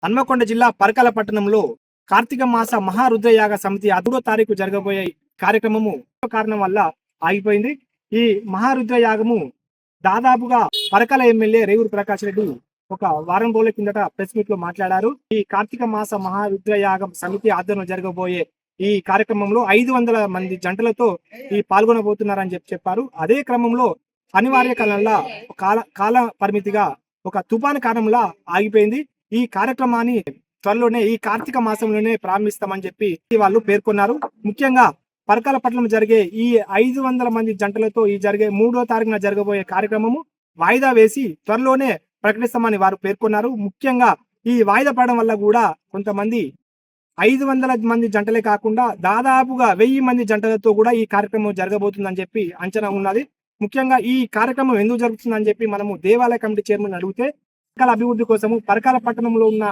హన్మకొండ జిల్లా పరకాల పట్టణంలో కార్తీక మాస మహారుద్రయాగ సమితి 3వ తారీఖు జరగబోయే కార్యక్రమము కారణం వల్ల ఆగిపోయింది. ఈ మహారుద్ర యాగము దాదాపుగా పరకాల ఎమ్మెల్యే రేవూరు ప్రకాష్ రెడ్డి ఒక వారం రోజుల కిందట ప్రెస్ మీట్ లో మాట్లాడారు. ఈ కార్తీక మాస మహారుద్ర యాగం సమితి ఆధ్వర్యంలో జరగబోయే ఈ కార్యక్రమంలో 500 మంది జంటలతో ఈ పాల్గొనబోతున్నారని చెప్పారు. అదే క్రమంలో అనివార్య కాల పరిమితిగా ఒక తుఫాను కారణంలా ఆగిపోయింది. ఈ కార్యక్రమాన్ని త్వరలోనే ఈ కార్తీక మాసంలోనే ప్రారంభిస్తామని చెప్పి వాళ్ళు పేర్కొన్నారు. ముఖ్యంగా పరకాల పట్టణంలో జరిగే ఈ 500 మంది జంటలతో ఈ జరిగే 3వ తారీఖున జరగబోయే కార్యక్రమము వాయిదా వేసి త్వరలోనే ప్రకటిస్తామని వారు పేర్కొన్నారు. ముఖ్యంగా ఈ వాయిదా పడడం వల్ల కూడా కొంతమంది 500 మంది జంటలే కాకుండా దాదాపుగా 1000 మంది జంటలతో కూడా ఈ కార్యక్రమం జరగబోతుందని చెప్పి అంచనా ఉన్నది. ముఖ్యంగా ఈ కార్యక్రమం ఎందుకు జరుగుతుందని చెప్పి మనము దేవాలయ కమిటీ చైర్మన్ అడిగితే పరకాల అభివృద్ధి కోసము, పరకాల పట్టణంలో ఉన్న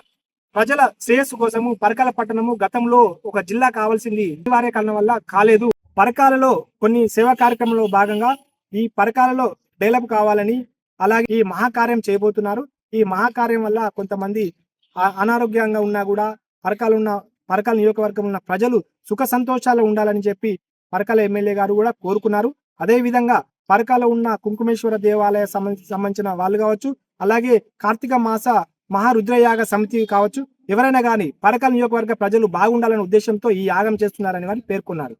ప్రజల శ్రేయస్సు కోసము, పరకాల పట్టణము గతంలో ఒక జిల్లా కావాల్సింది అనివార్య కారణం వల్ల కాలేదు. పరకాలలో కొన్ని సేవా కార్యక్రమంలో భాగంగా ఈ పరకాలలో డెవలప్ కావాలని, అలాగే ఈ మహాకార్యం చేయబోతున్నారు. ఈ మహాకార్యం వల్ల కొంతమంది అనారోగ్యంగా ఉన్నా కూడా పరకాల నియోజకవర్గం ఉన్న ప్రజలు సుఖ సంతోషాలు ఉండాలని చెప్పి పరకాల ఎమ్మెల్యే గారు కూడా కోరుకున్నారు. అదే విధంగా పరకాల ఉన్న కుంకుమేశ్వర దేవాలయ సంబంధించిన వాళ్ళు కావచ్చు, అలాగే కార్తీక మాస మహారుద్రయాగ సమితి కావచ్చు, ఎవరైనా కానీ పరకాల నియోజకవర్గ ప్రజలు బాగుండాలనే ఉద్దేశంతో ఈ యాగం చేస్తున్నారని వారు పేర్కొన్నారు.